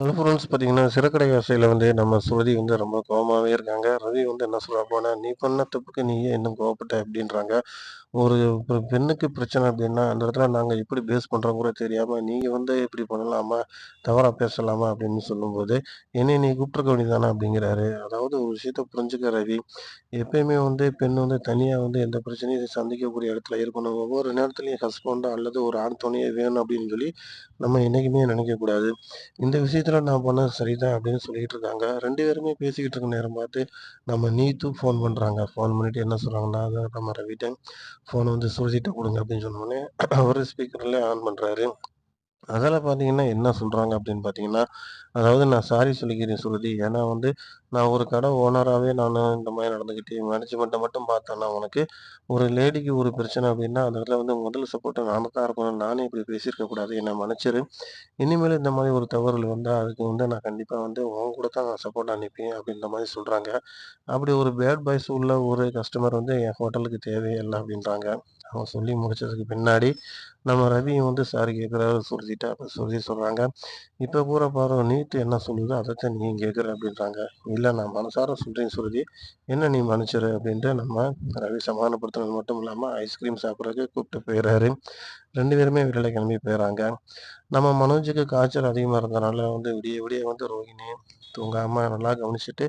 Hello friends பார்த்தீங்கன்னா, சிறகடை ஆசையில நம்ம சுருதி ரொம்ப கோவமாவே இருக்காங்க. ரவி என்ன சொல்றாப்புன்னா, "நீ பண்ண தப்புக்கு நீ ஏன் இன்னும் கோவப்பட்ட?" அப்படின்றாங்க. ஒரு பெண்ணுக்கு பிரச்சனை அப்படின்னா, அந்த இடத்துல நாங்க எப்படி பேஸ் பண்றோம் கூட தெரியாம, "நீங்க இப்படி பண்ணலாமா? தவறா பேசலாமா?" அப்படின்னு சொல்லும்போது, "என்னைய நீ கூப்பிட்டுருக்க வேண்டியது தானே?" அப்படிங்கிறாரு. அதாவது ஒரு விஷயத்த புரிஞ்சுக்க ரவி. எப்பயுமே பெண் தனியா எந்த பிரச்சனையும் சந்திக்கக்கூடிய இடத்துல இருக்கணும். ஒவ்வொரு நேரத்துலயும் ஹஸ்பண்டோ அல்லது ஒரு ஆண் துணையே வேணும் அப்படின்னு சொல்லி, நம்ம என்னைக்குமே நினைக்கக்கூடாது. இந்த விஷயத்துல நான் பண்ணது சரிதான் அப்படின்னு சொல்லிட்டு இருக்காங்க. 2 பேருமே பேசிக்கிட்டு இருக்க நேரம் பார்த்து, நம்ம நீத்து ஃபோன் பண்றாங்க. ஃபோன் பண்ணிட்டு என்ன சொல்றாங்கன்னா, அதான் நம்ம ரவிட்ட ஃபோன சுருதிட்ட குடுங்க அப்படின்னு சொன்னோனே, அவரு ஸ்பீக்கர்ல ஆன் பண்றாரு. அதில பார்த்தீங்கன்னா, என்ன சொல்றாங்க அப்படின்னு பார்த்தீங்கன்னா, அதாவது நான் சாரி சொல்லிக்கிறேன் சுருதி. ஏன்னா நான் ஒரு கடை ஓனராவே நானு இந்த மாரி நடந்துக்கிட்டு மேனேஜ்மெண்ட்ட மட்டும் பார்த்தேன்னா உனக்கு, ஒரு லேடிக்கு ஒரு பிரச்சனை அப்படின்னா, அந்த இடத்துல முதல் சப்போர்ட்டா நாம தான் இருக்கணும். நானே இப்படி பேசியிருக்க கூடாது. என்ன மன்னிச்சிரு. இனிமேல் இந்த மாரி ஒரு தவறுகள் வந்தா, அதுக்கு நான் கண்டிப்பா உன் கூட தான் நான் சப்போர்ட்டா நிப்பேன் அப்படின்ற மாரி சொல்றாங்க. அப்படி ஒரு பேட் பாய்ஸ் உள்ள ஒரு கஸ்டமர் என் ஹோட்டலுக்கு தேவையே இல்ல அப்படின்றாங்க. அவங்க சொல்லி முடிச்சதுக்கு பின்னாடி, நம்ம ரவியும் சாரி கேட்குறாரு சுர்ஜிட்ட. அப்ப சுர்ஜி சொல்றாங்க, "இப்ப கூட பாரு நீட் என்ன சொல்லுதோ அதத்தான் நீயும் கேட்குற" அப்படின்றாங்க. "இல்ல நான் மனசார சொல்றேன் சுருதி. என்ன நீ மன்னிச்சிரு" அப்படின்ட்டு நம்ம ரவி சமாதானப்படுத்துனது மட்டும் இல்லாம, ஐஸ்கிரீம் சாப்பிடுறதுக்கு கூப்பிட்டு போயிறாரு. 2 பேருமே வெளியில கிளம்பி போயிறாங்க. நம்ம மனோஜுக்கு காய்ச்சல் அதிகமா இருந்தனால விடிய விடிய ரோகிணி தூங்காம நல்லா கவனிச்சுட்டு,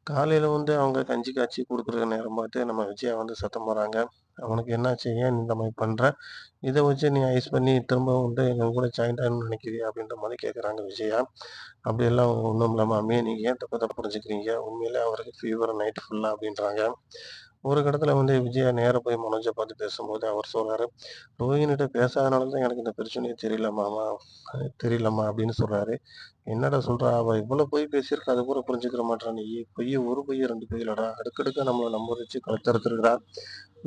காலையில அவங்க கஞ்சி காய்ச்சி குடுக்குற நேரம் பார்த்து நம்ம விஜயா சத்தம் போடுறாங்க. "அவனுக்கு என்னாச்சு? ஏன் நீ இந்த மாரி பண்ற? இத வச்சு நீ ஐஸ் பண்ணி திரும்ப எங்க கூட ஜாயிண்ட் ஆகணும்னு நினைக்கிறியா?" அப்படின்ற மாரி கேட்குறாங்க விஜயா. "அப்படியெல்லாம் ஒண்ணும் இல்ல மாமி. நீங்க ஏன் தப்பா புரிஞ்சுக்கிறீங்க? உண்மையிலே அவருக்கு ஃபீவர் நைட் ஃபுல்லா" அப்படின்றாங்க. ஒரு கட்டத்துல விஜயா நேரா போய் மனோஜ பார்த்து பேசும்போது அவர் சொல்றாரு, "ரோஹிணிட்ட பேசாதனால தான் எனக்கு இந்த பிரச்சனையே தெரியலம்மா" அப்படின்னு சொல்றாரு. "என்னடா சொல்றா? அவ இவ்வளோ பொய் பேசியிருக்கா. அத கூட புரிஞ்சுக்கிற மாட்றா நீயி. பொய்யு 1 பொய் 2 பொய் இல்லடா. அடுக்கடுக்கா நம்மள நம்ப வச்சு கழுத்தறுத்துருக்கிறா.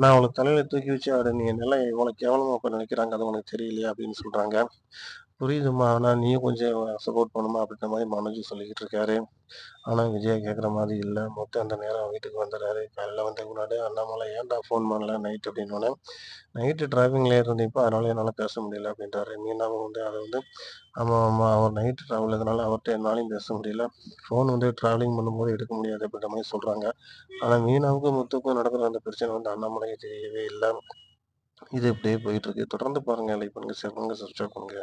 நான் அவள தலையில தூக்கி வச்சு ஆட நீ என்னெல்லாம் எவ்வளோ கேவலமா நினைக்கிறாங்க. அது உனக்கு தெரியலையா?" அப்படின்னு சொல்றாங்க. "புரியுதும்மா. ஆனா நீயும் கொஞ்சம் சப்போர்ட் பண்ணும்மா" அப்படின்ற மாரி மனோஜ் சொல்லிக்கிட்டு இருக்காரு. ஆனா விஜயா கேட்குற மாதிரி இல்ல. அந்த நேரம் வீட்டுக்கு வந்துடுறாரு. காலையில முன்னாடி "அண்ணாமலை ஏன்டா ஃபோன் பண்ணல நைட்" அப்படின்னோனே, "நைட்டு டிராவலிங்ல இருந்தேன்ப்பா. அதனால என்னால பேச முடியல" அப்படின்றாரு. மீனாவும் அத ஆமா, ஆமா. அவர் நைட் டிராவல் இருந்தனால அவர்ட்ட என்னாலயும் பேச முடியல. ஃபோன் டிராவலிங் பண்ணும்போது எடுக்க முடியாது அப்படின்ற மாரி சொல்றாங்க. ஆனா மீனாவுக்கும் முத்துக்கும் நடக்கிற அந்த பிரச்சனை அண்ணாமலைக்கு தெரியவே இல்ல. இது இப்படியே போயிட்டு இருக்கு. தொடர்ந்து பாருங்க. லைக் பண்ணுங்க, ஷேர் பண்ணுங்க, சப்ஸ்கிரைப் பண்ணுங்க.